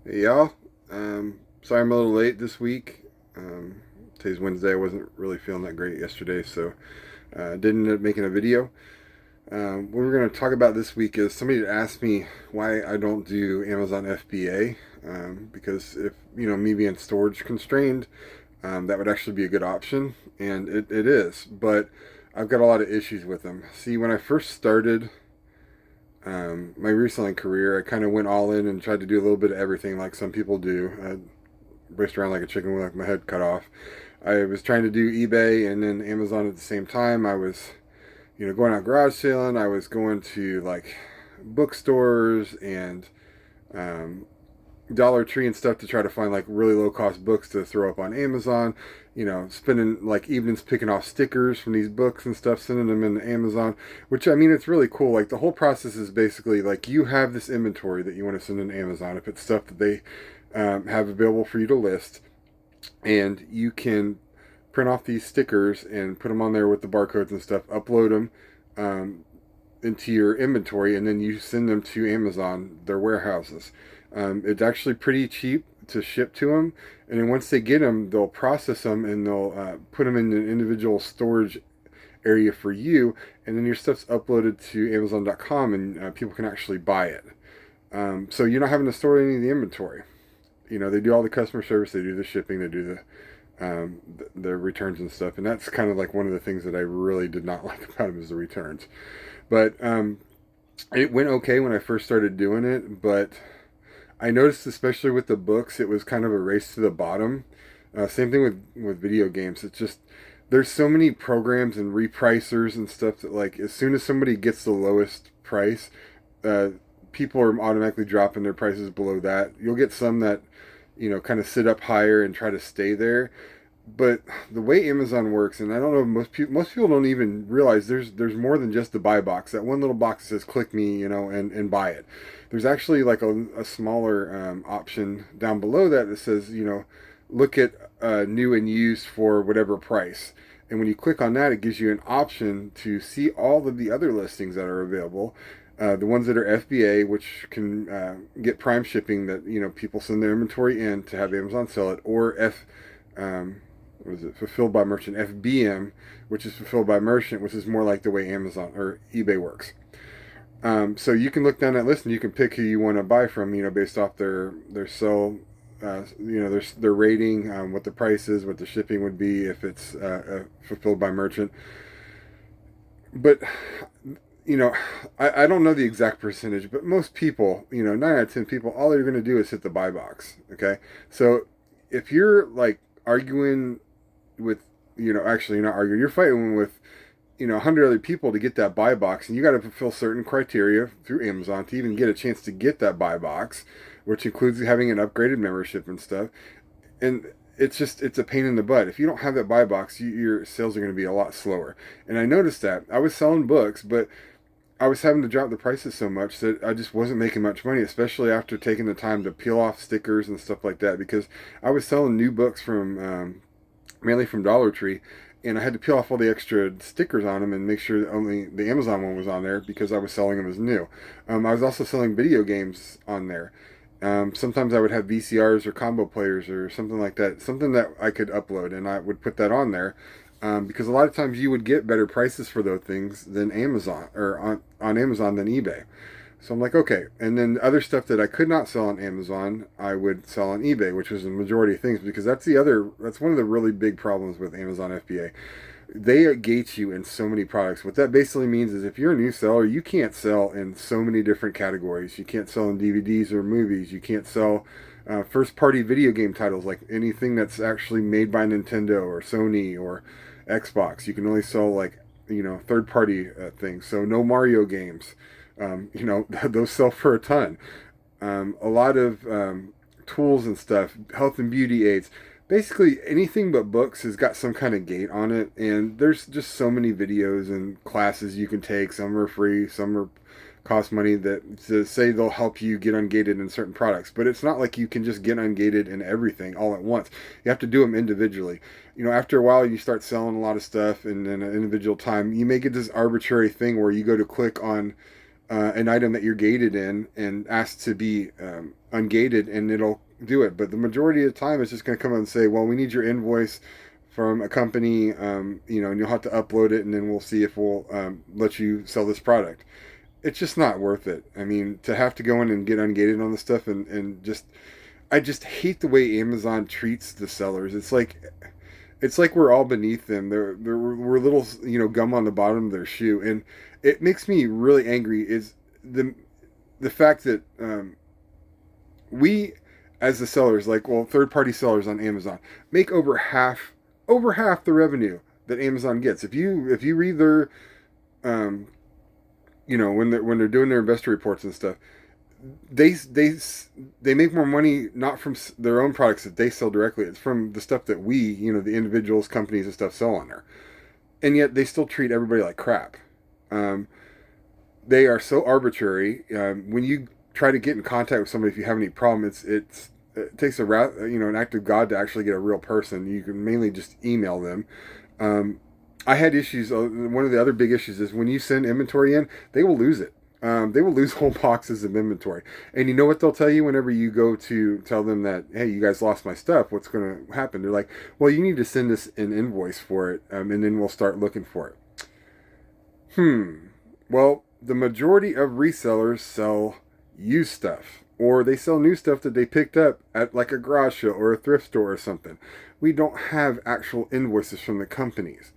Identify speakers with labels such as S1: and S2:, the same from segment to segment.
S1: Hey y'all. Sorry I'm a little late this week. Today's Wednesday. I wasn't really feeling that great yesterday, so didn't end up making a video. What we're going to talk about this week is somebody asked me why I don't do Amazon FBA. Because if, me being storage constrained, that would actually be a good option, and it is. But I've got a lot of issues with them. See, when I first started my reselling career, I kind of went all in and tried to do a little bit of everything, like some people do. I raced around like a chicken with my head cut off. I was trying to do eBay and then Amazon at the same time. I was, going out garage sailing. I was going to like bookstores and um, Dollar Tree and stuff to try to find like really low cost books to throw up on Amazon. Spending like evenings picking off stickers from these books and stuff, sending them into Amazon. Which, I mean, it's really cool. Like the whole process is basically like you have this inventory that you want to send in Amazon. If it's stuff that they have available for you to list, and you can print off these stickers and put them on there with the barcodes and stuff. Upload them. Into your inventory, and then you send them to Amazon, their warehouses. It's actually pretty cheap to ship to them, and then once they get them, they'll process them and they'll put them in an individual storage area for you, and then your stuff's uploaded to Amazon.com, and people can actually buy it. So you're not having to store any of the inventory. They do all the customer service, they do the shipping, they do the returns and stuff, and that's kind of like one of the things that I really did not like about them is the returns. But it went okay when I first started doing it, but I noticed, especially with the books, it was kind of a race to the bottom. Same thing with video games. It's just there's so many programs and repricers and stuff that like as soon as somebody gets the lowest price, uh, people are automatically dropping their prices below that. You'll get some that kind of sit up higher and try to stay there, but the way Amazon works, and I don't know, most people don't even realize there's more than just the buy box. That one little box that says "click me," and buy it. There's actually like a smaller option down below that says look at new and used for whatever price. And when you click on that, it gives you an option to see all of the other listings that are available. The ones that are FBA, which can get prime shipping that people send their inventory in to have Amazon sell it, or um, what is it, fulfilled by merchant, FBM, which is fulfilled by merchant, which is more like the way Amazon or eBay works. So you can look down that list and you can pick who you want to buy from, based off their sell, their rating, what the price is, what the shipping would be if it's fulfilled by merchant. But you know, I don't know the exact percentage, but most people, 9 out of 10 people, all they're going to do is hit the buy box. Okay, so if you're like arguing with, actually you're not arguing, you're fighting with, 100 other people to get that buy box, and you got to fulfill certain criteria through Amazon to even get a chance to get that buy box, which includes having an upgraded membership and stuff. And it's a pain in the butt. If you don't have that buy box, your sales are going to be a lot slower. And I noticed that I was selling books, but I was having to drop the prices so much that I just wasn't making much money, especially after taking the time to peel off stickers and stuff like that, because I was selling new books from mainly from Dollar Tree, and I had to peel off all the extra stickers on them and make sure that only the Amazon one was on there because I was selling them as new. I was also selling video games on there. Sometimes I would have VCRs or combo players or something like that, something that I could upload, and I would put that on there. Because a lot of times you would get better prices for those things than Amazon or on Amazon than eBay. So I'm like, okay. And then other stuff that I could not sell on Amazon, I would sell on eBay, which was the majority of things, because that's one of the really big problems with Amazon FBA. They gate you in so many products. What that basically means is if you're a new seller, you can't sell in so many different categories. You can't sell in DVDs or movies. You can't sell first party video game titles, like anything that's actually made by Nintendo or Sony or Xbox. You can only sell like third party things. So no Mario games. Those sell for a ton. A lot of tools and stuff, health and beauty aids. Basically, anything but books has got some kind of gate on it, and there's just so many videos and classes you can take. Some are free, some are cost money that to say they'll help you get ungated in certain products. But it's not like you can just get ungated in everything all at once. You have to do them individually. After a while, you start selling a lot of stuff, and in an individual time, you may get this arbitrary thing where you go to click on an item that you're gated in and ask to be ungated, and it'll do it. But the majority of the time, it's just going to come out and say, well, we need your invoice from a company, and you'll have to upload it, and then we'll see if we'll let you sell this product. It's just not worth it. I mean, to have to go in and get ungated on the stuff, and just, I just hate the way Amazon treats the sellers. It's like we're all beneath them. We're little, gum on the bottom of their shoe, and it makes me really angry. Is the fact that we, as the sellers, like, well, third party sellers on Amazon, make over half the revenue that Amazon gets. If you read their um, when they're doing their investor reports and stuff, they make more money not from their own products that they sell directly. It's from the stuff that we, the individuals, companies, and stuff sell on there. And yet they still treat everybody like crap. Um, they are so arbitrary. When you try to get in contact with somebody, if you have any problem, it takes an act of God to actually get a real person. You can mainly just email them. I had issues. One of the other big issues is when you send inventory in, they will lose it. They will lose whole boxes of inventory. And you know what they'll tell you whenever you go to tell them that, hey, you guys lost my stuff, what's going to happen? They're like, well, you need to send us an invoice for it, and then we'll start looking for it. Well, the majority of resellers sell used stuff, or they sell new stuff that they picked up at like a garage sale or a thrift store or something. We don't have actual invoices from the companies.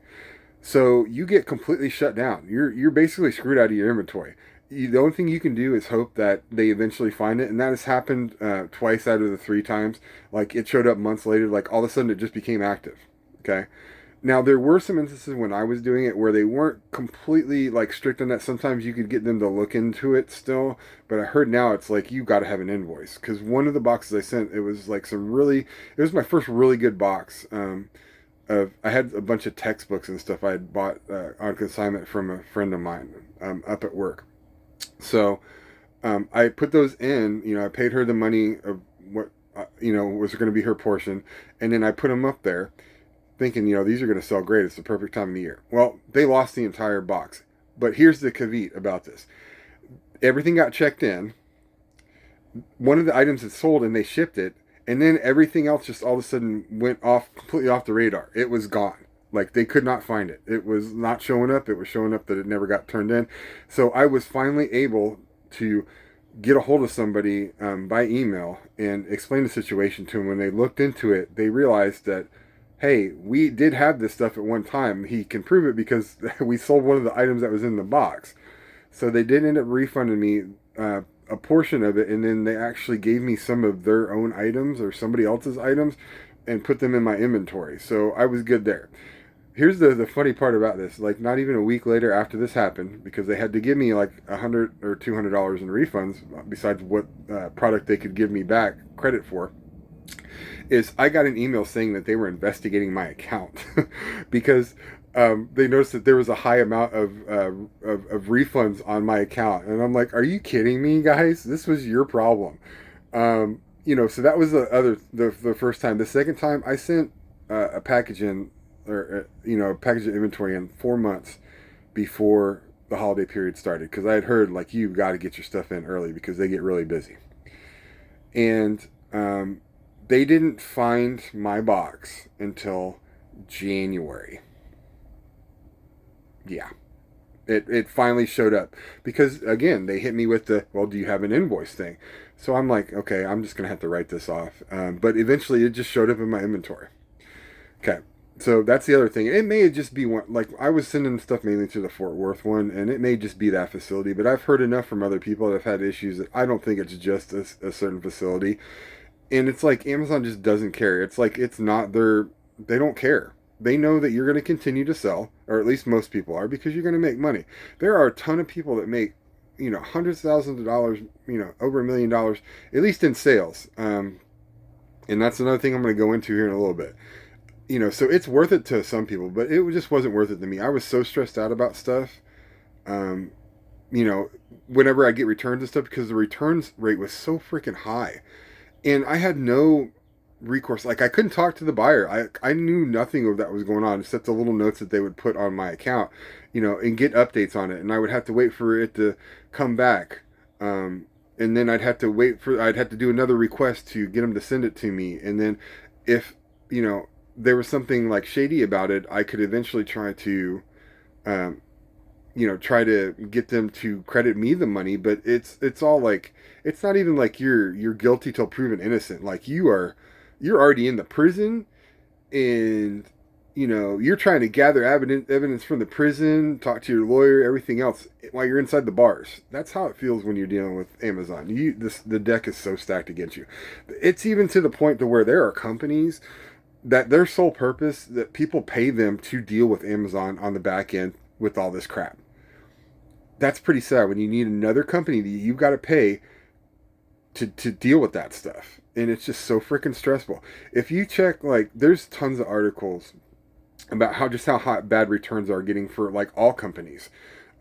S1: So you get completely shut down. You're basically screwed out of your inventory. The only thing you can do is hope that they eventually find it, and that has happened twice out of the 3 times. Like, it showed up months later, like all of a sudden it just became active. Okay. Now, there were some instances when I was doing it where they weren't completely like strict on that. Sometimes you could get them to look into it still, but I heard now it's like you got to have an invoice, because one of the boxes I sent, it was like it was my first really good box. I had a bunch of textbooks and stuff I had bought on consignment from a friend of mine up at work. So I put those in. I paid her the money of what was going to be her portion, and then I put them up there, thinking these are going to sell great. It's the perfect time of the year. Well, they lost the entire box. But here's the caveat about this: everything got checked in. One of the items had sold, and they shipped it. And then everything else just all of a sudden went completely off the radar. It was gone. Like, they could not find it. It was not showing up. It was showing up that it never got turned in. So I was finally able to get a hold of somebody by email and explain the situation to them. When they looked into it, they realized that, hey, we did have this stuff at one time. He can prove it because we sold one of the items that was in the box. So they did end up refunding me a portion of it, and then they actually gave me some of their own items or somebody else's items and put them in my inventory. So I was good there. Here's the funny part about this: like, not even a week later after this happened, because they had to give me like $100 or $200 in refunds besides what product they could give me back credit for, is I got an email saying that they were investigating my account because they noticed that there was a high amount of refunds on my account. And I'm like, are you kidding me, guys? This was your problem. So that was the first time. The second time, I sent a package in, or a package of inventory in 4 months before the holiday period started, because I had heard, like, you got to get your stuff in early because they get really busy. And they didn't find my box until January. Yeah. It finally showed up, because again, they hit me with the, well, do you have an invoice thing? So I'm like, okay, I'm just gonna have to write this off. But eventually it just showed up in my inventory. Okay, so that's the other thing. It may just be one, like, I was sending stuff mainly to the Fort Worth one, and it may just be that facility, but I've heard enough from other people that have had issues that I don't think it's just a certain facility. And it's like Amazon just doesn't care. It's like, it's not they don't care. They know that you're going to continue to sell, or at least most people are, because you're going to make money. There are a ton of people that make, hundreds of thousands of dollars, over $1 million, at least in sales. And that's another thing I'm going to go into here in a little bit. So it's worth it to some people, but it just wasn't worth it to me. I was so stressed out about stuff. Whenever I get returns and stuff, because the returns rate was so freaking high. And I had no recourse. Like I couldn't talk to the buyer. I knew nothing of that was going on except the little notes that they would put on my account, and get updates on it. And I would have to wait for it to come back. And then I'd have to do another request to get them to send it to me. And then if, there was something like shady about it, I could eventually try to, um, try to get them to credit me the money. But it's all like, it's not even like you're guilty till proven innocent. Like you're already in the prison, and you're trying to gather evidence from the prison, talk to your lawyer, everything else while you're inside the bars. That's how it feels when you're dealing with Amazon. The deck is so stacked against you. It's even to the point to where there are companies that their sole purpose that people pay them to deal with Amazon on the back end with all this crap. That's pretty sad when you need another company that you've got to pay to deal with that stuff. And it's just so freaking stressful. If you check, like, there's tons of articles about how hot bad returns are getting for like all companies.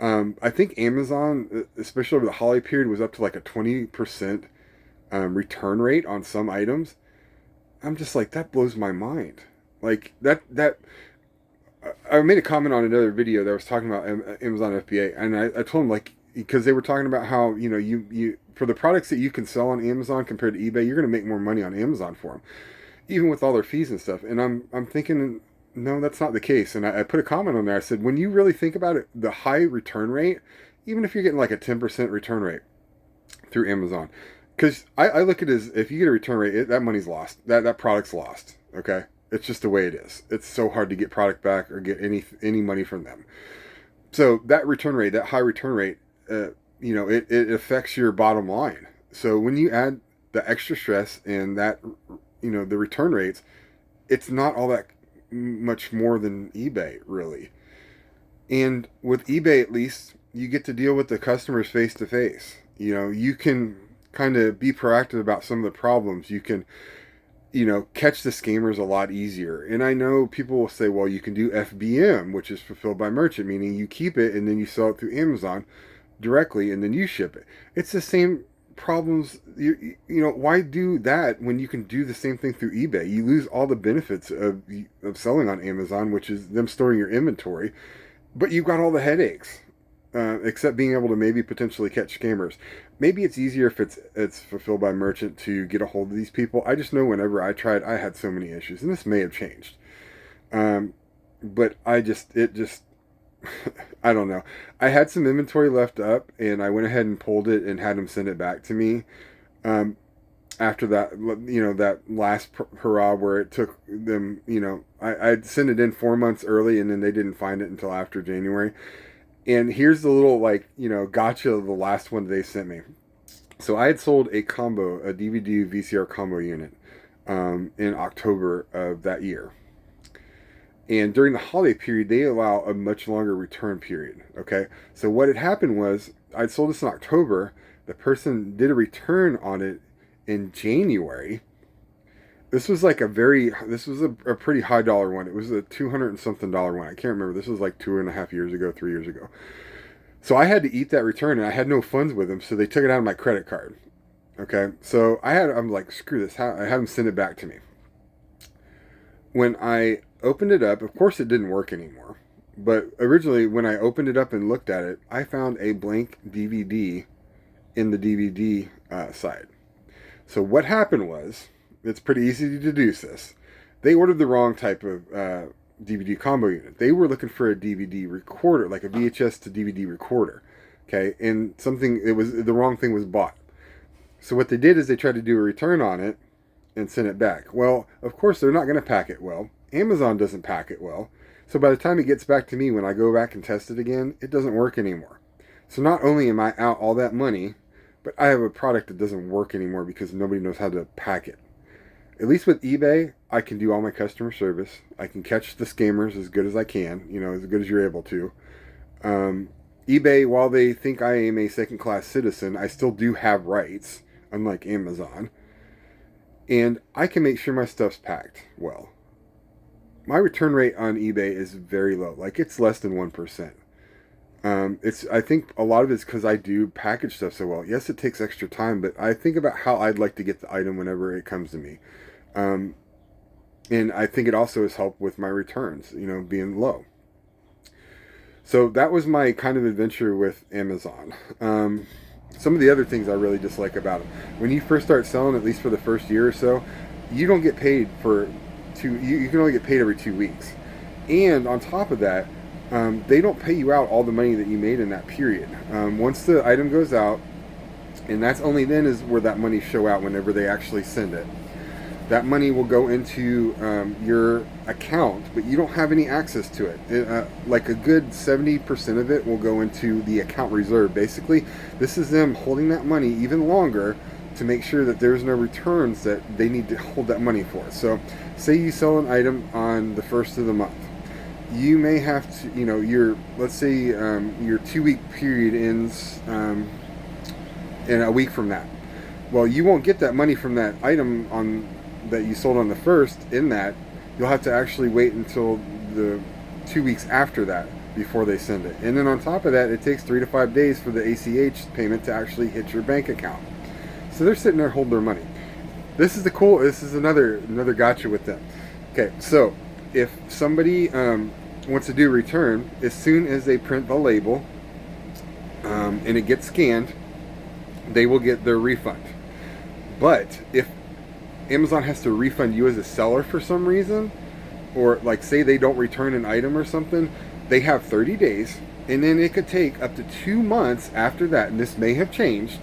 S1: I think Amazon, especially over the holiday period, was up to like a 20% return rate on some items. I'm just like, that blows my mind. Like that I made a comment on another video that was talking about Amazon FBA, and I told them, like, because they were talking about how you for the products that you can sell on Amazon compared to eBay, you're going to make more money on Amazon for them, even with all their fees and stuff. And I'm thinking, no, that's not the case. And I put a comment on there. I said, when you really think about it, the high return rate, even if you're getting like a 10% return rate through Amazon, because I look at it as, if you get a return rate, that money's lost. That product's lost. Okay. It's just the way it is. It's so hard to get product back or get any money from them. So that return rate, that high return rate, it affects your bottom line. So when you add the extra stress and that, the return rates, it's not all that much more than eBay, really. And with eBay, at least, you get to deal with the customers face to face. You can kind of be proactive about some of the problems. You can, catch the scammers a lot easier. And I know people will say, well, you can do FBM, which is fulfilled by merchant, meaning you keep it and then you sell it through Amazon directly and then you ship it. It's the same problems. Why do that when you can do the same thing through eBay? You lose all the benefits of selling on Amazon, which is them storing your inventory, but you've got all the headaches, except being able to maybe potentially catch scammers. Maybe it's easier if it's fulfilled by merchant to get a hold of these people. I just know whenever I tried, I had so many issues, and this may have changed. But it just I don't know. I had some inventory left up, and I went ahead and pulled it and had them send it back to me. After that, that last hurrah where it took them, I'd sent it in 4 months early, and then they didn't find it until after January. And here's the little, gotcha of the last one they sent me. So I had sold a DVD VCR combo unit in October of that year. And during the holiday period, they allow a much longer return period. Okay. So what had happened was, I'd sold this in October. The person did a return on it in January. This was a pretty high dollar one. It was a $200 and something one. I can't remember. This was like 2.5 years ago, 3 years ago. So I had to eat that return, and I had no funds with them, so they took it out of my credit card. Okay. So I'm like, screw this. I had them send it back to me. When I opened it up, of course it didn't work anymore. But originally, when I opened it up and looked at it, I found a blank DVD in the DVD side. So what happened was, it's pretty easy to deduce this. They ordered the wrong type of DVD combo unit. They were looking for a DVD recorder, like a VHS to DVD recorder. Okay, and the wrong thing was bought. So what they did is they tried to do a return on it and send it back. Well, of course they're not going to pack it well. Amazon doesn't pack it well. So by the time it gets back to me, when I go back and test it again, it doesn't work anymore. So not only am I out all that money, but I have a product that doesn't work anymore because nobody knows how to pack it. At least with eBay, I can do all my customer service. I can catch the scammers as good as I can, as good as you're able to. eBay, while they think I am a second-class citizen, I still do have rights, unlike Amazon. And I can make sure my stuff's packed well. My return rate on eBay is very low. Like, it's less than 1%. I think a lot of it's because I do package stuff so well. Yes, it takes extra time, but I think about how I'd like to get the item whenever it comes to me. And I think it also has helped with my returns, being low. So that was my kind of adventure with Amazon. Some of the other things I really dislike about them: when you first start selling, at least for the first year or so, you don't get paid for you can only get paid every 2 weeks. And on top of that, they don't pay you out all the money that you made in that period. Once the item goes out, and that's only then is where that money show out whenever they actually send it. That money will go into your account, but you don't have any access to it. Like a good 70% of it will go into the account reserve. Basically, this is them holding that money even longer to make sure that there's no returns that they need to hold that money for. So, say you sell an item on the first of the month. You may have to, let's say your 2-week period ends in a week from that. Well, you won't get that money from that item that you sold on the first in that. You'll have to actually wait until the 2 weeks after that before they send it. And then on top of that, it takes 3 to 5 days for the ACH payment to actually hit your bank account. So they're sitting there holding their money. This is another gotcha with them. Okay, so if somebody wants to do a return, as soon as they print the label and it gets scanned, they will get their refund. But if Amazon has to refund you as a seller for some reason, or like say they don't return an item or something, they have 30 days, and then it could take up to 2 months after that. And this may have changed.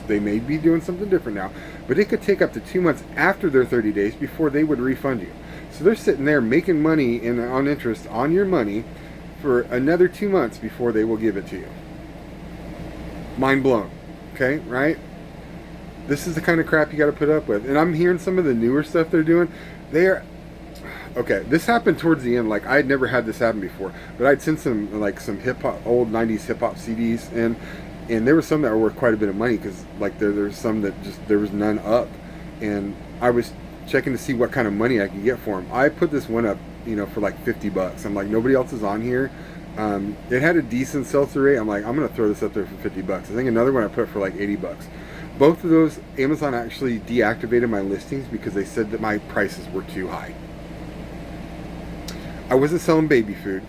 S1: They may be doing something different now, but it could take up to 2 months after their 30 days before they would refund you. So they're sitting there making money on interest on your money for another 2 months before they will give it to you. Mind blown. Okay, right? This is the kind of crap you got to put up with. And I'm hearing some of the newer stuff they're doing. Okay, this happened towards the end. Like, I had never had this happen before, but I'd sent some hip hop, old 90s hip hop CDs, and there were some that were worth quite a bit of money, because like there's some that just there was none up, and I was checking to see what kind of money I could get for them. I put this one up, for like $50. I'm like, nobody else is on here. It had a decent sell-through rate. I'm like, I'm gonna throw this up there for $50. I think another one I put for like $80. Both of those, Amazon actually deactivated my listings because they said that my prices were too high. I wasn't selling baby food.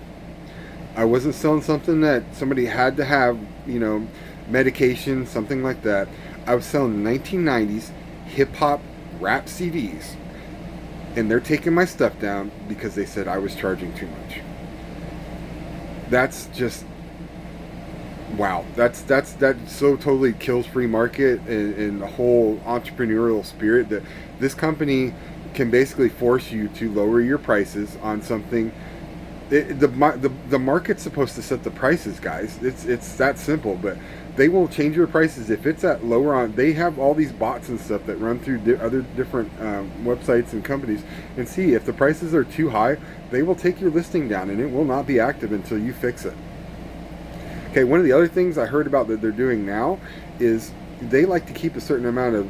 S1: I wasn't selling something that somebody had to have, medication, something like that. I was selling 1990s hip-hop rap CDs. And they're taking my stuff down because they said I was charging too much. That's just... wow, that so totally kills free market and the whole entrepreneurial spirit, that this company can basically force you to lower your prices on something. The market's supposed to set the prices, guys. It's that simple. But they will change your prices if it's at lower on. They have all these bots and stuff that run through other different websites and companies, and see if the prices are too high, they will take your listing down and it will not be active until you fix it. Okay, one of the other things I heard about that they're doing now is they like to keep a certain amount of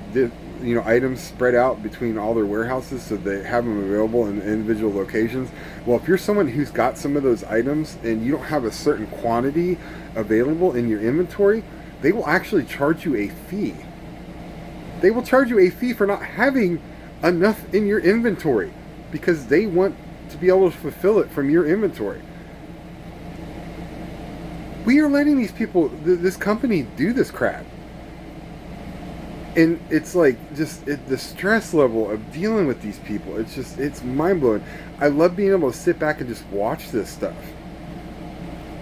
S1: items spread out between all their warehouses, so they have them available in individual locations. Well, if you're someone who's got some of those items and you don't have a certain quantity available in your inventory, they will actually charge you a fee. They will charge you a fee for not having enough in your inventory, because they want to be able to fulfill it from your inventory. We are letting these people, this company, do this crap. And it's like, the stress level of dealing with these people, it's mind-blowing. I love being able to sit back and just watch this stuff.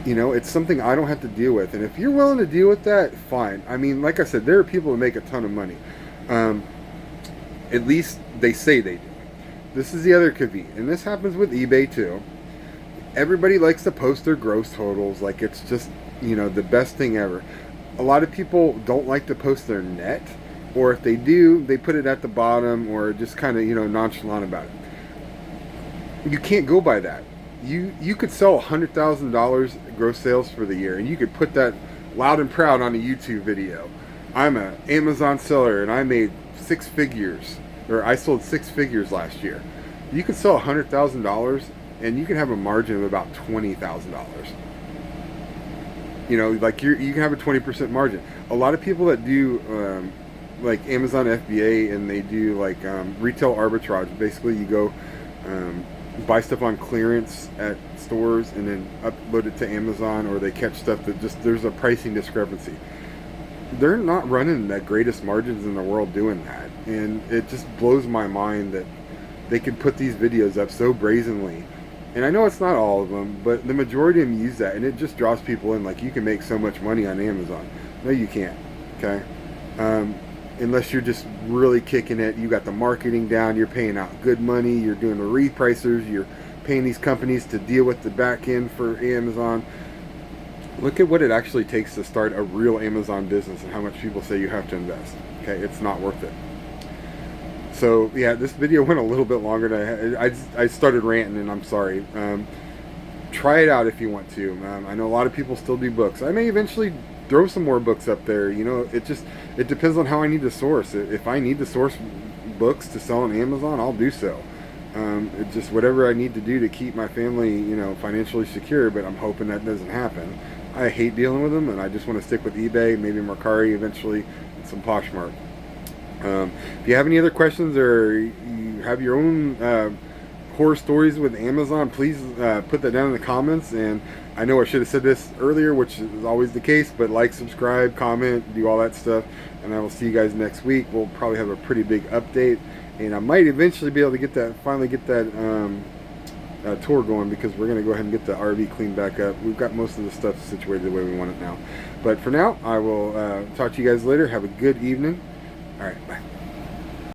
S1: It's something I don't have to deal with. And if you're willing to deal with that, fine. I mean, like I said, there are people who make a ton of money. At least they say they do. This is the other caveat. And this happens with eBay too. Everybody likes to post their gross totals like it's just, the best thing ever. A lot of people don't like to post their net, or if they do, they put it at the bottom, or just kind of, nonchalant about it. You can't go by that. You could sell $100,000 gross sales for the year, and you could put that loud and proud on a YouTube video. I'm an Amazon seller, and I made 6 figures, or I sold 6 figures last year. You could sell $100,000, and you can have a margin of about $20,000. Like you can have a 20% margin. A lot of people that do like Amazon FBA, and they do like retail arbitrage. Basically, you go buy stuff on clearance at stores and then upload it to Amazon, or they catch stuff that just there's a pricing discrepancy. They're not running the greatest margins in the world doing that, and it just blows my mind that they can put these videos up so brazenly. And I know it's not all of them, but the majority of them use that, and it just draws people in. Like, you can make so much money on Amazon. No, you can't. Okay, unless you're just really kicking it. You got the marketing down. You're paying out good money. You're doing the repricers. You're paying these companies to deal with the back end for Amazon. Look at what it actually takes to start a real Amazon business and how much people say you have to invest. Okay, it's not worth it. So yeah, this video went a little bit longer than I started ranting, and I'm sorry. Try it out if you want to. I know a lot of people still do books. I may eventually throw some more books up there. You know, it depends on how I need to source. If I need to source books to sell on Amazon, I'll do so. It just whatever I need to do to keep my family, you know, financially secure. But I'm hoping that doesn't happen. I hate dealing with them, and I just want to stick with eBay, maybe Mercari eventually, and some Poshmark. If you have any other questions, or you have your own horror stories with Amazon, please put that down in the comments. And I know I should have said this earlier, which is always the case, but like, subscribe, comment, do all that stuff, and I will see you guys next week. We'll probably have a pretty big update, and I might eventually be able to get that, finally get that tour going, because we're going to go ahead and get the RV cleaned back up. We've got most of the stuff situated the way we want it now. But for now, I will talk to you guys later. Have a good evening. All right, bye.